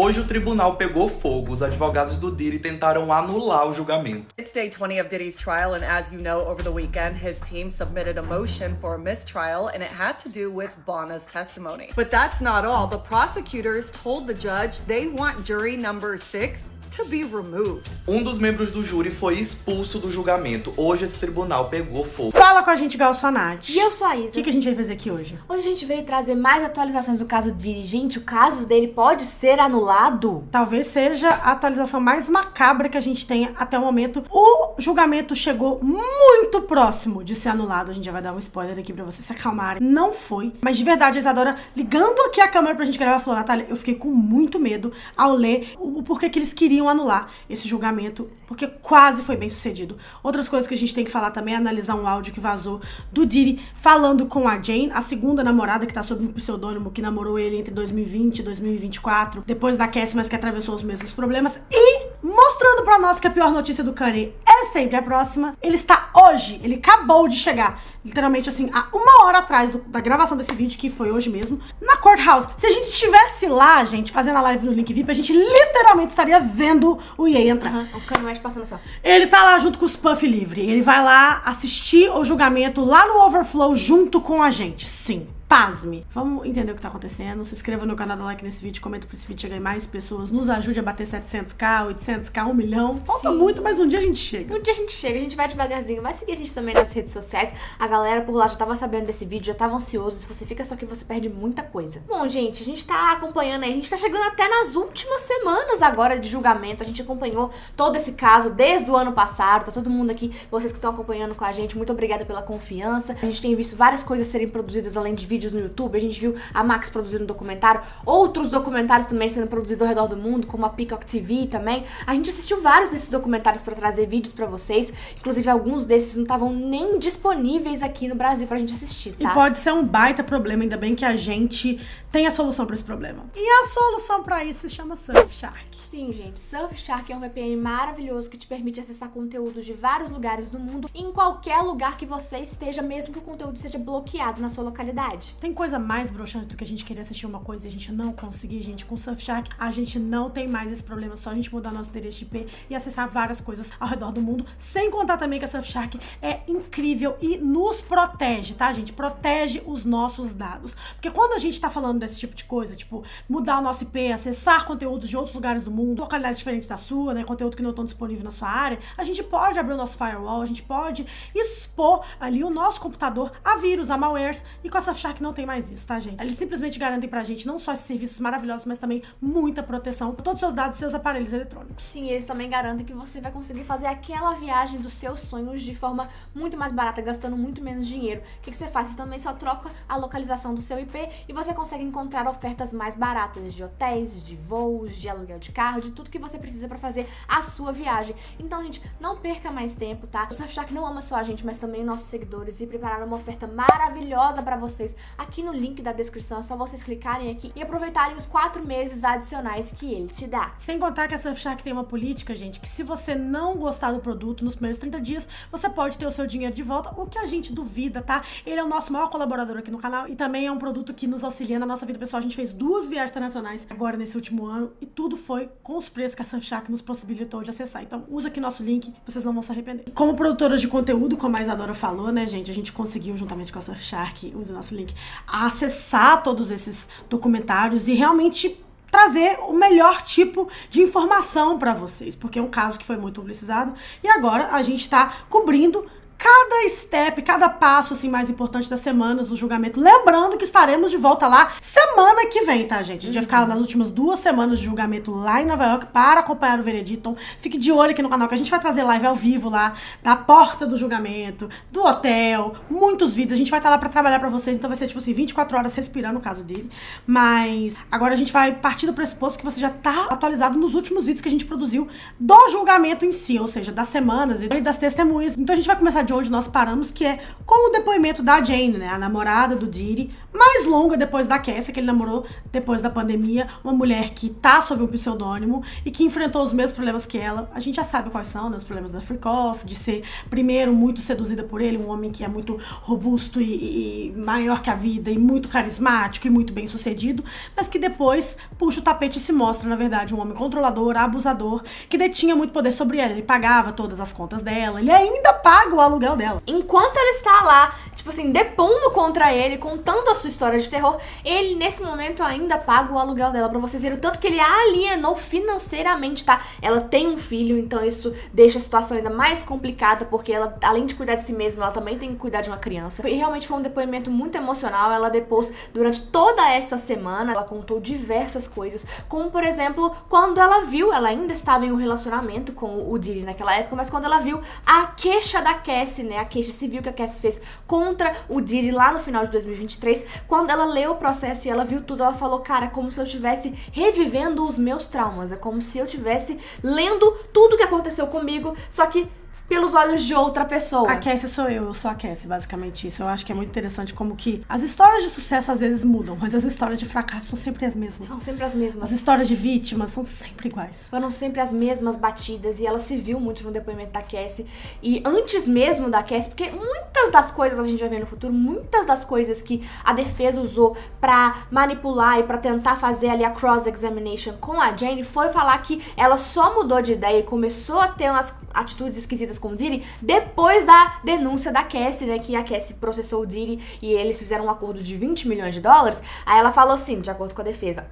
Hoje o tribunal pegou fogo. Os advogados do Diddy tentaram anular o julgamento. It's day 20 of Diddy's trial, and as you know, over the weekend, his team submitted a motion for a mistrial, and it had to do with Bonna's testimony. But that's not all. The prosecutors told the judge they want jury number 6 to be removed. Um dos membros do júri foi expulso do julgamento. Hoje esse tribunal pegou fogo. Fala com a gente, Gal Sonati. E eu sou a Isa. O que a gente vai fazer aqui hoje? Hoje a gente veio trazer mais atualizações do caso Diddy. Gente, o caso dele pode ser anulado? Talvez seja a atualização mais macabra que a gente tenha até o momento. O julgamento chegou muito próximo de ser anulado. A gente já vai dar um spoiler aqui pra vocês se acalmarem. Não foi. Mas de verdade, a Isadora, ligando aqui a câmera pra gente gravar, falou: Natália, eu fiquei com muito medo ao ler o porquê que eles queriam anular esse julgamento, porque quase foi bem sucedido. Outras coisas que a gente tem que falar também é analisar um áudio que vazou do Diddy falando com a Jane, a segunda namorada que tá sob um pseudônimo, que namorou ele entre 2020 e 2024, depois da Cassie, mas que atravessou os mesmos problemas, e mostrando pra nós que a pior notícia do Kanye é sempre a próxima. Ele está hoje, ele acabou de chegar, literalmente assim, há 1 hora atrás da gravação desse vídeo, que foi hoje mesmo, na Courthouse. Se a gente estivesse lá, gente, fazendo a live no Link VIP, a gente literalmente estaria vendo o Ye entrar. O Kanye West passando só. Ele tá lá junto com os Puff Livre. Ele vai lá assistir o julgamento lá no Overflow junto com a gente. Sim. Pasme. Vamos entender o que tá acontecendo. Se inscreva no canal, dá like nesse vídeo, comenta pra esse vídeo chegar em mais pessoas. Nos ajude a bater 700k, 800k, 1 milhão. Falta muito, mas um dia a gente chega. Um dia a gente chega, a gente vai devagarzinho. Vai seguir a gente também nas redes sociais. A galera por lá já tava sabendo desse vídeo, já tava ansioso. Se você fica só aqui, você perde muita coisa. Bom, gente, a gente tá acompanhando aí. A gente tá chegando até nas últimas semanas agora de julgamento. A gente acompanhou todo esse caso desde o ano passado. Tá todo mundo aqui, vocês que estão acompanhando com a gente. Muito obrigada pela confiança. A gente tem visto várias coisas serem produzidas além de vídeos no YouTube. A gente viu a Max produzindo um documentário, outros documentários também sendo produzidos ao redor do mundo, como a Peacock TV também. A gente assistiu vários desses documentários pra trazer vídeos pra vocês. Inclusive, alguns desses não estavam nem disponíveis aqui no Brasil pra gente assistir, tá? E pode ser um baita problema, ainda bem que a gente tem a solução pra esse problema. E a solução pra isso se chama Surfshark. Sim, gente, Surfshark é um VPN maravilhoso que te permite acessar conteúdos de vários lugares do mundo, em qualquer lugar que você esteja, mesmo que o conteúdo esteja bloqueado na sua localidade. Tem coisa mais broxante do que a gente querer assistir uma coisa e a gente não conseguir, gente. Com o Surfshark, a gente não tem mais esse problema, só a gente mudar nosso endereço de IP e acessar várias coisas ao redor do mundo, sem contar também que a Surfshark é incrível e nos protege, tá, gente? Protege os nossos dados. Porque quando a gente tá falando desse tipo de coisa, tipo, mudar o nosso IP, acessar conteúdos de outros lugares do mundo, localidade diferente da sua, né, conteúdo que não estão disponível na sua área, a gente pode abrir o nosso firewall, a gente pode expor ali o nosso computador a vírus, a malwares, e com a Surfshark não tem mais isso, tá, gente? Eles simplesmente garantem pra gente não só esses serviços maravilhosos, mas também muita proteção para todos os seus dados e seus aparelhos eletrônicos. Sim, eles também garantem que você vai conseguir fazer aquela viagem dos seus sonhos de forma muito mais barata, gastando muito menos dinheiro. O que você faz? Você também só troca a localização do seu IP e você consegue encontrar ofertas mais baratas de hotéis, de voos, de aluguel de carro, de tudo que você precisa pra fazer a sua viagem. Então, gente, não perca mais tempo, tá? O Surfshark não ama só a gente, mas também nossos seguidores, e prepararam uma oferta maravilhosa pra vocês aqui no link da descrição. É só vocês clicarem aqui e aproveitarem os 4 meses adicionais que ele te dá. Sem contar que a Surfshark tem uma política, gente, que se você não gostar do produto nos primeiros 30 dias, você pode ter o seu dinheiro de volta, o que a gente duvida, tá? Ele é o nosso maior colaborador aqui no canal e também é um produto que nos auxilia na nossa vida pessoal. A gente fez 2 viagens internacionais agora nesse último ano e tudo foi com os preços que a Surfshark nos possibilitou de acessar. Então usa aqui nosso link, vocês não vão se arrepender. Como produtoras de conteúdo, como a Isadora falou, né, gente, a gente conseguiu, juntamente com a Surfshark, usa nosso link, acessar todos esses documentários e realmente trazer o melhor tipo de informação para vocês, porque é um caso que foi muito publicizado e agora a gente tá cobrindo cada step, cada passo assim mais importante das semanas do julgamento. Lembrando que estaremos de volta lá semana que vem, tá, gente? A gente vai ficar nas últimas 2 semanas de julgamento lá em Nova York para acompanhar o veredito. Então, fique de olho aqui no canal que a gente vai trazer live ao vivo lá, da porta do julgamento, do hotel, muitos vídeos. A gente vai estar lá para trabalhar para vocês, então vai ser tipo assim, 24 horas respirando no caso dele. Mas agora a gente vai partir do pressuposto que você já tá atualizado nos últimos vídeos que a gente produziu do julgamento em si, ou seja, das semanas e das testemunhas. Então a gente vai começar de onde nós paramos, que é com o depoimento da Jane, né, a namorada do Diddy, mais longa depois da Cassie, que ele namorou depois da pandemia, uma mulher que tá sob um pseudônimo e que enfrentou os mesmos problemas que ela. A gente já sabe quais são, né, os problemas da freak off, de ser, primeiro, muito seduzida por ele, um homem que é muito robusto e maior que a vida, e muito carismático e muito bem sucedido, mas que depois puxa o tapete e se mostra, na verdade, um homem controlador, abusador, que detinha muito poder sobre ela. Ele pagava todas as contas dela, ele ainda paga o aluguel dela. Enquanto ela está lá, tipo assim, depondo contra ele, contando a sua história de terror, ele, nesse momento, ainda paga o aluguel dela, pra vocês verem o tanto que ele a alienou financeiramente, tá? Ela tem um filho, então isso deixa a situação ainda mais complicada, porque ela, além de cuidar de si mesma, ela também tem que cuidar de uma criança. E realmente foi um depoimento muito emocional. Ela depôs durante toda essa semana, ela contou diversas coisas, como, por exemplo, quando ela viu, ela ainda estava em um relacionamento com o Diddy naquela época, mas quando ela viu a queixa da Cassie, né, a queixa civil que a Cassie fez contra o Diddy lá no final de 2023, quando ela leu o processo e ela viu tudo, ela falou, cara, é como se eu estivesse revivendo os meus traumas, é como se eu estivesse lendo tudo que aconteceu comigo, só que pelos olhos de outra pessoa. A Cassie sou eu sou a Cassie, basicamente isso. Eu acho que é muito interessante como que as histórias de sucesso às vezes mudam, mas as histórias de fracasso são sempre as mesmas. São sempre as mesmas. As histórias de vítimas são sempre iguais. Foram sempre as mesmas batidas, e ela se viu muito no depoimento da Cassie. E antes mesmo da Cassie, porque muitas das coisas a gente vai ver no futuro, muitas das coisas que a defesa usou pra manipular e pra tentar fazer ali a cross-examination com a Jane foi falar que ela só mudou de ideia e começou a ter umas atitudes esquisitas com o Diddy depois da denúncia da Cassie, né, que a Cassie processou o Diddy e eles fizeram um acordo de 20 milhões de dólares. Aí ela falou assim, de acordo com a defesa,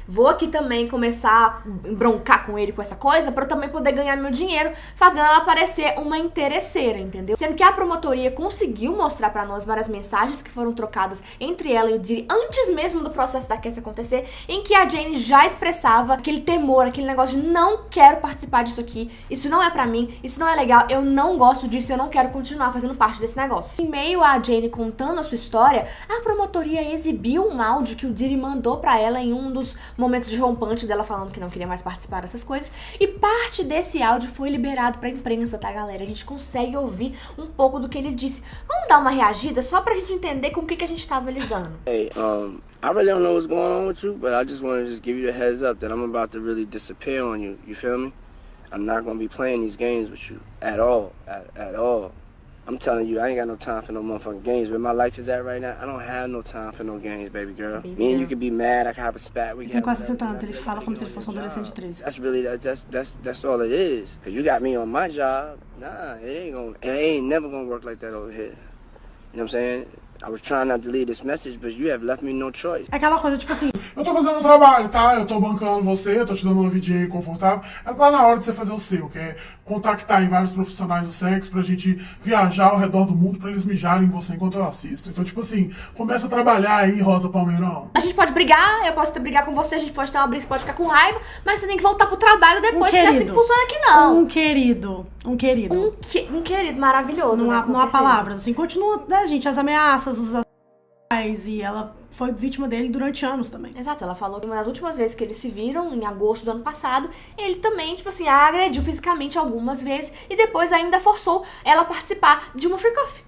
vou aqui também começar a broncar com ele com essa coisa pra eu também poder ganhar meu dinheiro, fazendo ela parecer uma interesseira, entendeu? Sendo que a promotoria conseguiu mostrar pra nós várias mensagens que foram trocadas entre ela e o Diddy antes mesmo do processo da Cassie acontecer, em que a Jane já expressava aquele temor, aquele negócio de não quero participar disso aqui, isso não é pra mim, isso não é legal, eu não gosto disso, eu não quero continuar fazendo parte desse negócio. Em meio a Jane contando a sua história, a promotoria exibiu um áudio que o Diddy mandou pra ela em um dos momentos de rompante dela falando que não queria mais participar dessas coisas, e parte desse áudio foi liberado pra imprensa, tá, galera? A gente consegue ouvir um pouco do que ele disse. Vamos dar uma reagida só pra gente entender com o que a gente tava lidando. Hey, I really don't know what's going on with you, but I just want to just give you a heads up that I'm about to really disappear on you. You feel me? I'm not going to be playing these games with you at all, at all. I'm telling you, I ain't got no time for no motherfucking games. Where my life is at right now, I don't have no time for no games, baby girl. Me and you can be mad, I can have a spat. We Ele can tem quase have 60 anos, ele fala como se ele fosse um adolescente de 13. That's really, that's all it is. Cause you got me on my job. Nah, it ain't never gonna work like that over here. You know what I'm saying? I was trying not to leave this message, but you have left me no choice. É aquela coisa, tipo assim, Eu tô fazendo um trabalho, tá? Eu tô bancando você, eu tô te dando uma vidinha aí confortável. Mas tá na hora de você fazer o seu, que é contactar em vários profissionais do sexo pra gente viajar ao redor do mundo pra eles mijarem em você enquanto eu assisto. Então, tipo assim, começa a trabalhar aí, Rosa Palmeirão. A gente pode brigar, eu posso brigar com você, a gente pode ter uma briga, você pode ficar com raiva, mas você tem que voltar pro trabalho depois, que é assim que funciona aqui, não. Um querido. Um querido maravilhoso, Não né, há, com não há certeza. palavras, assim, continua, né, gente, as ameaças, os assaltos, e ela foi vítima dele durante anos também. Exato, ela falou que uma das últimas vezes que eles se viram, em agosto do ano passado, ele também, tipo assim, a agrediu fisicamente algumas vezes e depois ainda forçou ela a participar de uma freak-off.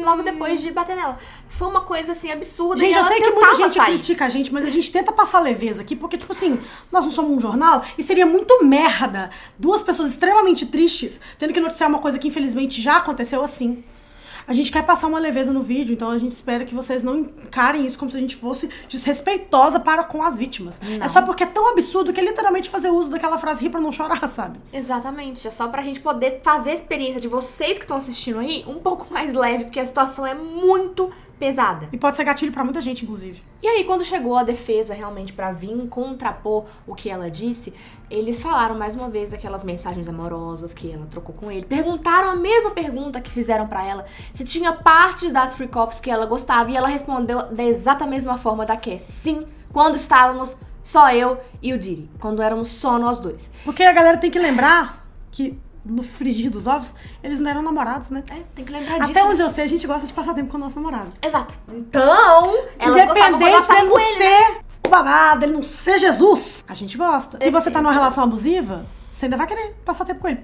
Logo depois de bater nela. Foi uma coisa, assim, absurda. Gente, e eu ela sei que tentava muita gente sair. critica a gente, mas a gente tenta passar leveza aqui, porque, tipo assim, nós não somos um jornal e seria muito merda duas pessoas extremamente tristes tendo que noticiar uma coisa que infelizmente já aconteceu assim. A gente quer passar uma leveza no vídeo, então a gente espera que vocês não encarem isso como se a gente fosse desrespeitosa para com as vítimas. Não. É só porque é tão absurdo que é literalmente fazer uso daquela frase rir pra não chorar, sabe? Exatamente, é só pra gente poder fazer a experiência de vocês que estão assistindo aí um pouco mais leve, porque a situação é muito pesada. E pode ser gatilho pra muita gente, inclusive. E aí, quando chegou a defesa realmente pra vir contrapor o que ela disse, eles falaram mais uma vez daquelas mensagens amorosas que ela trocou com ele. Perguntaram a mesma pergunta que fizeram pra ela, se tinha partes das freak-offs que ela gostava, e ela respondeu da exata mesma forma da Cassie. Sim, quando estávamos só eu e o Diddy, quando éramos só nós dois. Porque a galera tem que lembrar que no frigir dos ovos, eles não eram namorados, né? É, tem que lembrar disso. Até onde eu sei, a gente gosta de passar tempo com o nosso namorado. Exato. Então, elas gostavam quando Independente elas dele estavam não com ele, né? ser o babado, ele não ser Jesus, a gente gosta. Se você tá numa relação abusiva, você ainda vai querer passar tempo com ele,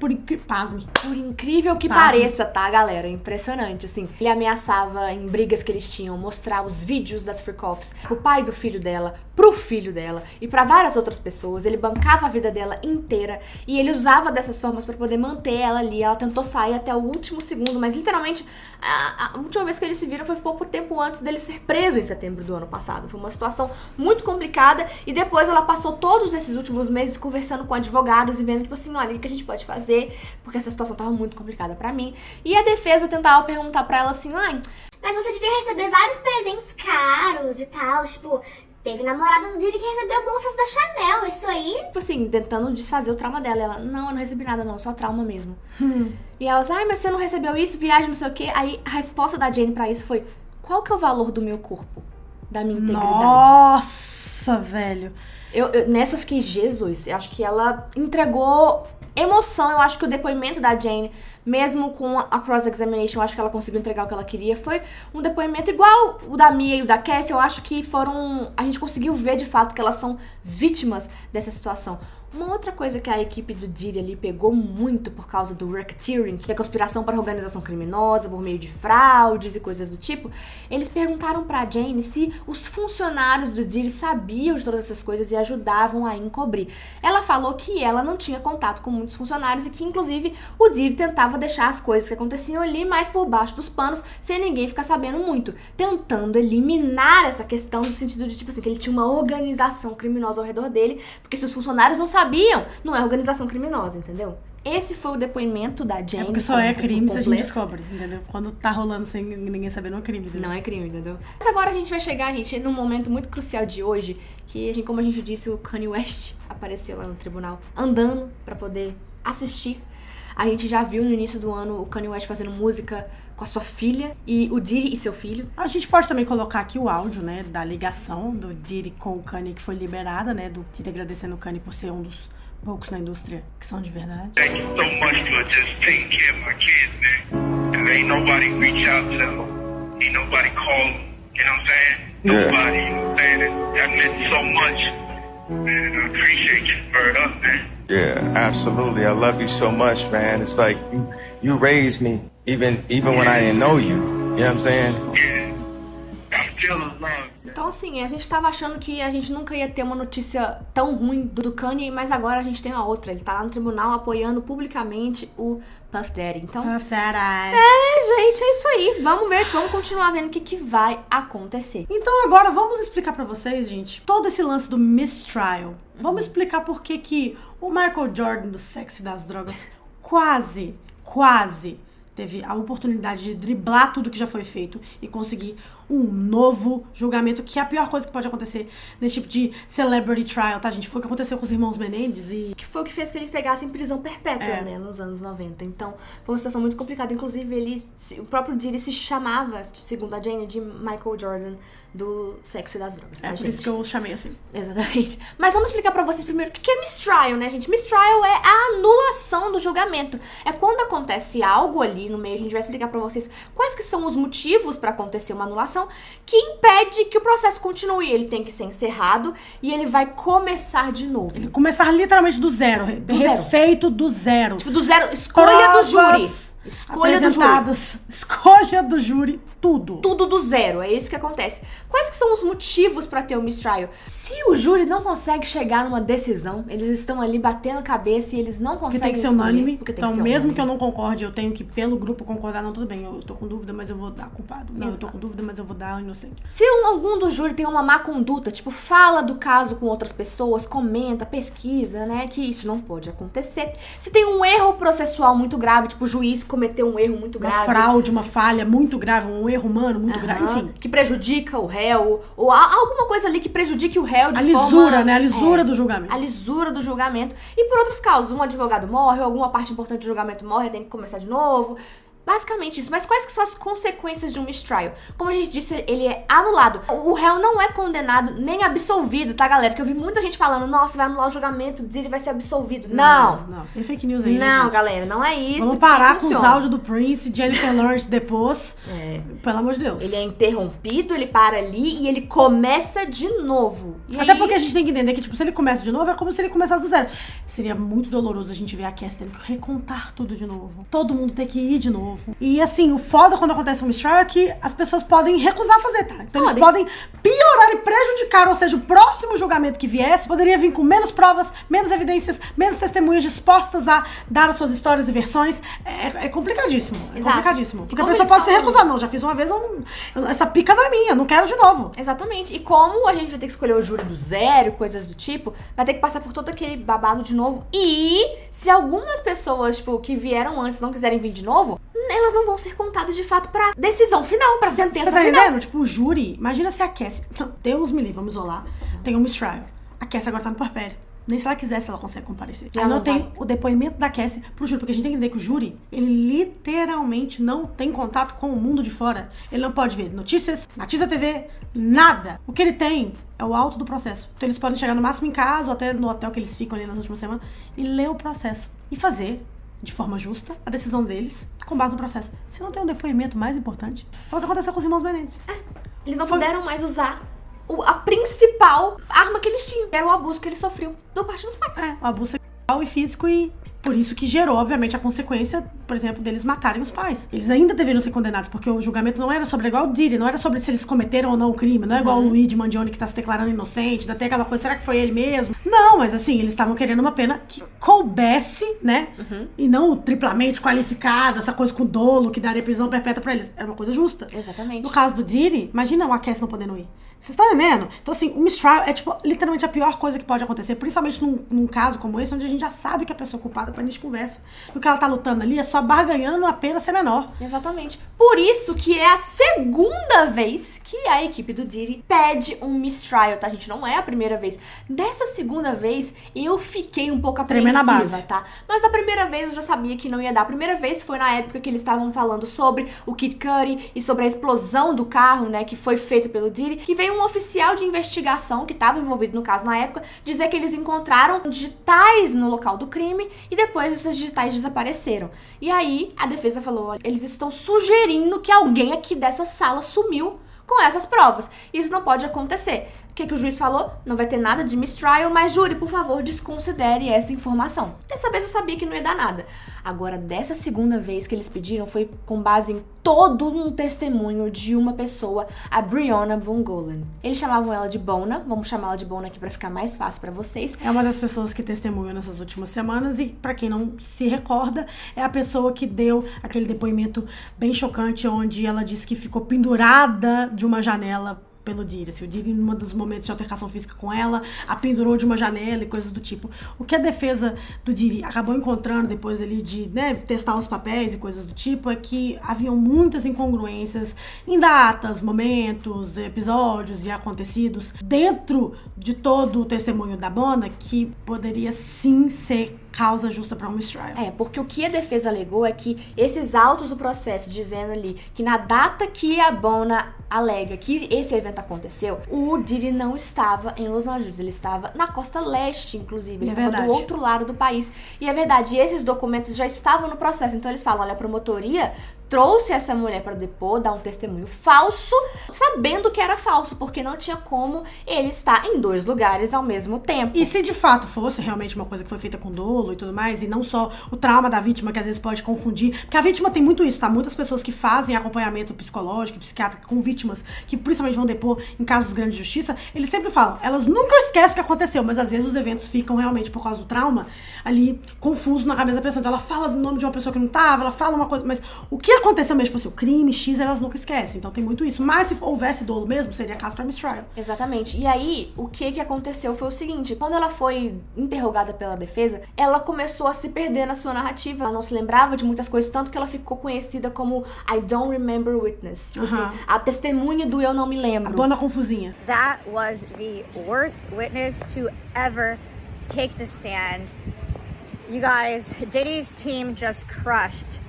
pasme. Por incrível que Pasme. pareça, tá, galera? Impressionante, assim. Ele ameaçava, em brigas que eles tinham, mostrar os vídeos das freak-offs pro pai do filho dela, pro filho dela e pra várias outras pessoas. Ele bancava a vida dela inteira e ele usava dessas formas pra poder manter ela ali. Ela tentou sair até o último segundo, mas literalmente a última vez que eles se viram foi pouco tempo antes dele ser preso em setembro do ano passado. Foi uma situação muito complicada e depois ela passou todos esses últimos meses conversando com advogados e vendo, tipo assim, olha, o que a gente pode fazer? Porque essa situação tava muito complicada pra mim. E a defesa tentava perguntar pra ela assim, ai, Mas você devia receber vários presentes caros e tal, tipo... Teve namorada do Diddy que recebeu bolsas da Chanel, isso aí... tipo assim, tentando desfazer o trauma dela. Ela, não, eu não recebi nada não, só trauma mesmo. E ela, ai, mas você não recebeu isso, viagem, não sei o quê. Aí a resposta da Jane pra isso foi, qual que é o valor do meu corpo? Da minha integridade? Nossa, velho. Nessa eu fiquei, Jesus, eu acho que ela entregou emoção. Eu acho que o depoimento da Jane, mesmo com a cross-examination, eu acho que ela conseguiu entregar o que ela queria. Foi um depoimento igual o da Mia e o da Cassie. Eu acho que a gente conseguiu ver de fato que elas são vítimas dessa situação. Uma outra coisa que a equipe do Diddy ali pegou muito por causa do racketeering, que é a conspiração para organização criminosa por meio de fraudes e coisas do tipo, eles perguntaram pra Jane se os funcionários do Diddy sabiam de todas essas coisas e ajudavam a encobrir. Ela falou que ela não tinha contato com muitos funcionários e que, inclusive, o Diddy tentava deixar as coisas que aconteciam ali mais por baixo dos panos, sem ninguém ficar sabendo muito, tentando eliminar essa questão no sentido de, tipo assim, que ele tinha uma organização criminosa ao redor dele, porque se os funcionários não sabiam, não é organização criminosa, entendeu? Esse foi o depoimento da Jane. É porque só é crime se a gente descobre, entendeu? Quando tá rolando sem ninguém saber, não é crime, entendeu? Não é crime, entendeu? Mas agora a gente vai chegar, gente, num momento muito crucial de hoje, que, como a gente disse, o Kanye West apareceu lá no tribunal, andando pra poder assistir. A gente já viu no início do ano o Kanye West fazendo música com a sua filha e o Diddy e seu filho. A gente pode também colocar aqui o áudio, né, da ligação do Diddy com o Kanye, que foi liberada, né, do Diddy agradecendo o Kanye por ser um dos poucos na indústria que são de verdade. Thank you so much for just taking care of my kids, man. And ain't nobody reach out to them. Ain't nobody call them. You know what I'm saying? Nobody, you know what I'm saying? That meant so much. Man, I appreciate you. Word up, man. Yeah, absolutely. I love you so much, man. It's like you raised me even when I didn't know you. You know what I'm saying? Yeah. I'm still in love. Então, assim, a gente tava achando que a gente nunca ia ter uma notícia tão ruim do Kanye, mas agora a gente tem a outra. Ele tá lá no tribunal apoiando publicamente o Puff Daddy. Então, Gente, gente, é isso aí. Vamos ver, vamos continuar vendo o que vai acontecer. então agora vamos explicar pra vocês, gente, todo esse lance do mistrial. Vamos explicar por que o Michael Jordan do sexo e das drogas quase teve a oportunidade de driblar tudo que já foi feito e conseguir um novo julgamento, que é a pior coisa que pode acontecer nesse tipo de celebrity trial, tá, gente? Foi o que aconteceu com os irmãos Menendez e... Que foi o que fez que eles pegassem prisão perpétua, né, nos anos 90. Então, foi uma situação muito complicada. Inclusive, o próprio Diddy se chamava, segundo a Jane, de Michael Jordan do sexo e das drogas, tá, É por gente? isso que eu chamei assim. Exatamente. Mas vamos explicar pra vocês primeiro o que é mistrial, né, gente? Mistrial é a anulação do julgamento. É quando acontece algo ali no meio, a gente vai explicar pra vocês quais que são os motivos pra acontecer uma anulação que impede que o processo continue. Ele tem que ser encerrado e ele vai começar de novo. Ele começar literalmente do zero, zero. refeito do zero. Tipo, do zero, escolha do júri. Escolha do júri. Apresentadas, escolha do júri, tudo. Tudo do zero, é isso que acontece. Quais que são os motivos pra ter o mistrial? Se o júri não consegue chegar numa decisão, eles estão ali batendo a cabeça e eles não Porque conseguem tem que ser escolher, unânime. porque tem Então, que ser mesmo unânime. que eu não concorde, eu tenho que, pelo grupo, concordar. Não, tudo bem, eu tô com dúvida, mas eu vou dar culpado. Não, eu tô com dúvida, mas eu vou dar inocente. Se algum do júri tem uma má conduta, tipo, fala do caso com outras pessoas, comenta, pesquisa, né, que isso não pode acontecer. Se tem um erro processual muito grave, tipo, o juiz cometeu um erro muito Uma grave. fraude, uma falha muito grave, um erro humano muito grave, enfim. Que prejudica o réu, ou alguma coisa ali que prejudique o réu de A lisura, forma... né? A lisura do julgamento. A lisura do julgamento. E por outros casos, um advogado morre, ou alguma parte importante do julgamento morre, tem que começar de novo. Basicamente isso. Mas quais que são as consequências de um mistrial? Como a gente disse, ele é anulado. O réu não é condenado nem absolvido, tá, galera? Porque eu vi muita gente falando, nossa, vai anular o julgamento, ele vai ser absolvido. Não, sem fake news aí, não, gente. galera, não é isso. Vamos parar com os áudios do Prince, Jennifer Lawrence depois. Pelo amor de Deus. Ele é interrompido, ele para ali e ele começa de novo. E Até aí... porque a gente tem que entender que, tipo, se ele começa de novo, é como se ele começasse do zero. Seria muito doloroso a gente ver a Cassie tendo que recontar tudo de novo. Todo mundo ter que ir de novo. E, assim, o foda quando acontece um mistrial é que as pessoas podem recusar fazer, tá? Então eles podem piorar e prejudicar, ou seja, o próximo julgamento que viesse poderia vir com menos provas, menos evidências, menos testemunhas dispostas a dar as suas histórias e versões. É complicadíssimo. Complicadíssimo. Porque a pessoa pode se recusar. Não, já fiz uma vez, essa pica não é minha, não quero de novo. Exatamente. E como a gente vai ter que escolher o júri do zero, coisas do tipo, vai ter que passar por todo aquele babado de novo. E se algumas pessoas, tipo, que vieram antes não quiserem vir de novo, elas não vão ser contadas de fato pra decisão final, pra sentença Você tá final. entendendo? Tipo, o júri, imagina se a Cassie, Deus me livre, vamos isolar, tem um mistrial. A Cassie agora tá no puerpério. Nem se ela quisesse, ela consegue comparecer. Aí não tem o depoimento da Cassie pro júri, porque a gente tem que entender que o júri, ele literalmente não tem contato com o mundo de fora. Ele não pode ver notícias, Notícia TV, nada. O que ele tem é o auto do processo. Então eles podem chegar no máximo em casa, ou até no hotel que eles ficam ali nas últimas semanas, e ler o processo. E fazer, de forma justa, a decisão deles, com base no processo. Se não tem um depoimento mais importante, foi o que aconteceu com os irmãos Menendez. Eles não puderam mais usar a principal arma que eles tinham, que era o abuso que eles sofriam por parte dos pais. O abuso sexual e físico, e por isso que gerou, obviamente, a consequência, por exemplo, deles matarem os pais. Eles ainda deveriam ser condenados, porque o julgamento não era sobre, igual o Diddy, não era sobre se eles cometeram ou não o crime, não é igual o Luigi Mangione que tá se declarando inocente, ainda tem aquela coisa, será que foi ele mesmo? Não, mas assim, eles estavam querendo uma pena que coubesse, né, e não triplamente qualificada, essa coisa com dolo, que daria prisão perpétua pra eles. Era uma coisa justa. Exatamente. No caso do Diddy, imagina o Cassie não podendo ir. Vocês estão entendendo? Então, assim, o mistrial é, tipo, literalmente a pior coisa que pode acontecer, principalmente num caso como esse, onde a gente já sabe que a pessoa é culpada, pra gente conversa. E o que ela tá lutando ali é só barganhando a pena ser menor. Exatamente. Por isso que é a segunda vez que a equipe do Diddy pede um mistrial, tá, gente? Não é a primeira vez. Dessa segunda vez, eu fiquei um pouco apreensiva, tá? Mas a primeira vez eu já sabia que não ia dar. A primeira vez foi na época que eles estavam falando sobre o Kid Cudi e sobre a explosão do carro, né, que foi feito pelo Diddy, que veio um oficial de investigação que estava envolvido no caso na época dizer que eles encontraram digitais no local do crime e depois esses digitais desapareceram. E aí a defesa falou, olha, eles estão sugerindo que alguém aqui dessa sala sumiu com essas provas. Isso não pode acontecer. O que o juiz falou? Não vai ter nada de mistrial, mas júri, por favor, desconsidere essa informação. Dessa vez eu sabia que não ia dar nada. Agora, dessa segunda vez que eles pediram, foi com base em todo um testemunho de uma pessoa, a Breonna Bongolan. Eles chamavam ela de Bona, vamos chamá-la de Bona aqui pra ficar mais fácil pra vocês. É uma das pessoas que testemunhou nessas últimas semanas e, pra quem não se recorda, é a pessoa que deu aquele depoimento bem chocante, onde ela disse que ficou pendurada de uma janela pelo Diddy. O Diddy, em um dos momentos de altercação física com ela, a pendurou de uma janela e coisas do tipo. O que a defesa do Diddy acabou encontrando depois ali de, né, testar os papéis e coisas do tipo, é que haviam muitas incongruências em datas, momentos, episódios e acontecidos dentro de todo o testemunho da Bona que poderia sim ser causa justa para um mistrial. Porque o que a defesa alegou é que esses autos do processo dizendo ali que na data que a Bona alega que esse evento aconteceu, o Diddy não estava em Los Angeles, ele estava na costa leste, inclusive, ele estava do outro lado do país. E é verdade, esses documentos já estavam no processo, então eles falam, olha, a promotoria trouxe essa mulher para depor, dar um testemunho falso, sabendo que era falso, porque não tinha como ele estar em dois lugares ao mesmo tempo. E se de fato fosse realmente uma coisa que foi feita com dolo e tudo mais, e não só o trauma da vítima, que às vezes pode confundir, porque a vítima tem muito isso, tá? Muitas pessoas que fazem acompanhamento psicológico e psiquiátrico com vítimas, que principalmente vão depor em casos grandes de justiça, eles sempre falam, elas nunca esquecem o que aconteceu, mas às vezes os eventos ficam realmente, por causa do trauma, ali, confusos na cabeça da pessoa. Então ela fala do nome de uma pessoa que não tava, ela fala uma coisa, mas o que aconteceu mesmo, tipo assim, o crime X, elas nunca esquecem. Então tem muito isso. Mas se houvesse dolo mesmo, seria caso pra mistrial. Exatamente. E aí, o que aconteceu foi o seguinte, quando ela foi interrogada pela defesa, ela começou a se perder na sua narrativa. Ela não se lembrava de muitas coisas, tanto que ela ficou conhecida como I don't remember witness. Tipo assim, a testemunha do eu não me lembro. A Bona confusinha. That was the worst witness to ever take the stand. You guys, Diddy's team just crushed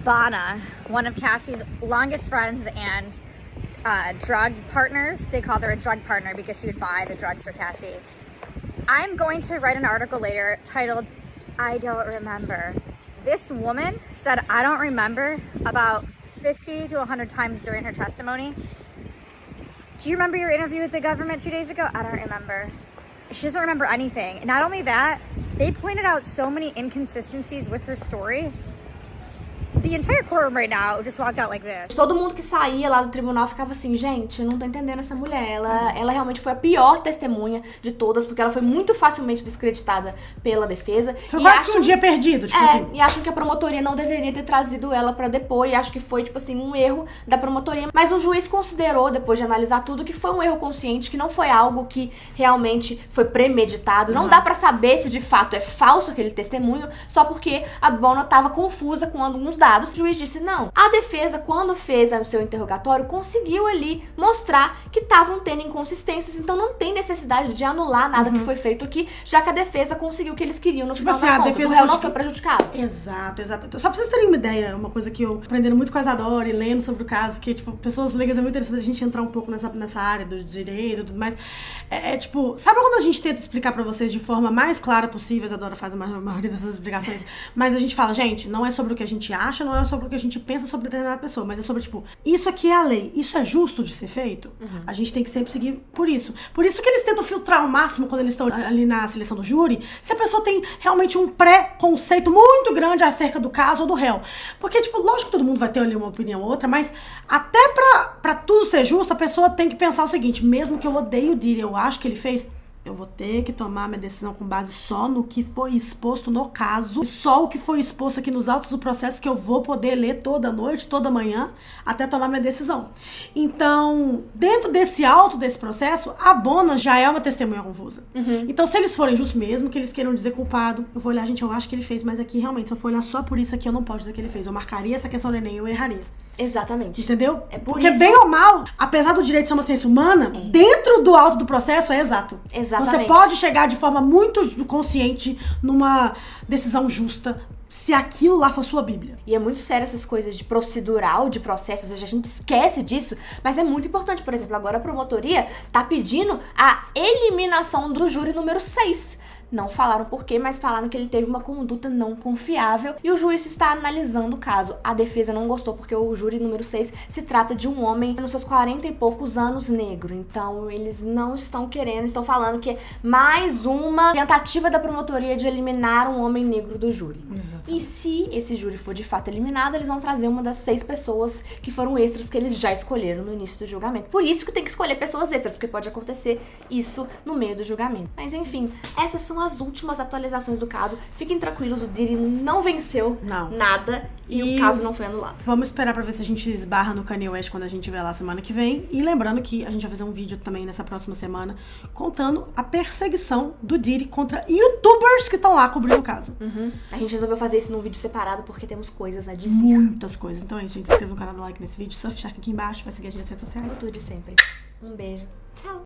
Bana, one of Cassie's longest friends and drug partners. They called her a drug partner because she would buy the drugs for Cassie. I'm going to write an article later titled, I don't remember. This woman said, I don't remember about 50 to 100 times during her testimony. Do you remember your interview with the government 2 days ago? I don't remember. She doesn't remember anything. And not only that, they pointed out so many inconsistencies with her story. The entire courtroom right now just walked out like this. Todo mundo que saía lá do tribunal ficava assim, gente, eu não tô entendendo essa mulher. Ela realmente foi a pior testemunha de todas, porque ela foi muito facilmente descreditada pela defesa. Foi quase que um dia perdido, tipo assim. E acham que a promotoria não deveria ter trazido ela pra depor, e acho que foi, tipo assim, um erro da promotoria. Mas o juiz considerou, depois de analisar tudo, que foi um erro consciente, que não foi algo que realmente foi premeditado. Não dá pra saber se de fato é falso aquele testemunho, só porque a Bona tava confusa com alguns dados. O juiz disse não. A defesa, quando fez o seu interrogatório, conseguiu ali mostrar que estavam tendo inconsistências, então não tem necessidade de anular nada que foi feito aqui, já que a defesa conseguiu o que eles queriam no final das contas. O réu não foi prejudicado. Exato. Só pra vocês terem uma ideia, uma coisa que eu aprendendo muito com a Isadora e lendo sobre o caso, porque, tipo, pessoas leigas é muito interessante a gente entrar um pouco nessa área do direito e tudo mais. Tipo, sabe quando a gente tenta explicar pra vocês de forma mais clara possível, a Isadora faz a maioria dessas explicações, mas a gente fala, gente, não é sobre o que a gente acha, não é sobre o que a gente pensa sobre determinada pessoa, mas é sobre, tipo, isso aqui é a lei, isso é justo de ser feito? A gente tem que sempre seguir por isso. Por isso que eles tentam filtrar ao máximo quando eles estão ali na seleção do júri, se a pessoa tem realmente um pré-conceito muito grande acerca do caso ou do réu. Porque, tipo, lógico que todo mundo vai ter ali uma opinião ou outra, mas até pra tudo ser justo, a pessoa tem que pensar o seguinte, mesmo que eu odeie o Diddy, eu acho que ele fez, eu vou ter que tomar minha decisão com base só no que foi exposto no caso, só o que foi exposto aqui nos autos do processo que eu vou poder ler toda noite, toda manhã, até tomar minha decisão. Então, dentro desse auto desse processo, a Bona já é uma testemunha confusa. Então, se eles forem justos mesmo, que eles queiram dizer culpado, eu vou olhar, gente, eu acho que ele fez, mas aqui realmente, se eu for olhar só por isso aqui, eu não posso dizer que ele fez. Eu marcaria essa questão do Enem, eu erraria. Exatamente. Entendeu? Porque isso... bem ou mal, apesar do direito ser uma ciência humana, dentro do auto do processo é exato. Exatamente. Você pode chegar de forma muito consciente numa decisão justa, se aquilo lá for sua Bíblia. E é muito sério essas coisas de procedural, de processos, a gente esquece disso, mas é muito importante. Por exemplo, agora a promotoria tá pedindo a eliminação do júri número 6. Não falaram por quê, mas falaram que ele teve uma conduta não confiável e o juiz está analisando o caso. A defesa não gostou porque o júri número 6 se trata de um homem nos seus 40 e poucos anos negro. Então eles não estão querendo, estão falando que é mais uma tentativa da promotoria de eliminar um homem negro do júri. Exatamente. E se esse júri for de fato eliminado, eles vão trazer uma das 6 pessoas que foram extras que eles já escolheram no início do julgamento. Por isso que tem que escolher pessoas extras, porque pode acontecer isso no meio do julgamento. Mas enfim, essas são as últimas atualizações do caso. Fiquem tranquilos, o Diddy não venceu nada e o caso não foi anulado. Vamos esperar pra ver se a gente esbarra no Kanye West quando a gente estiver lá semana que vem. E lembrando que a gente vai fazer um vídeo também nessa próxima semana contando a perseguição do Diddy contra youtubers que estão lá cobrindo o caso. A gente resolveu fazer isso num vídeo separado porque temos coisas a dizer. Muitas coisas. Então é isso, gente. Se inscreva no canal, dá like nesse vídeo, Surfshark aqui embaixo, vai seguir a gente nas redes sociais. Tudo de sempre. Um beijo. Tchau.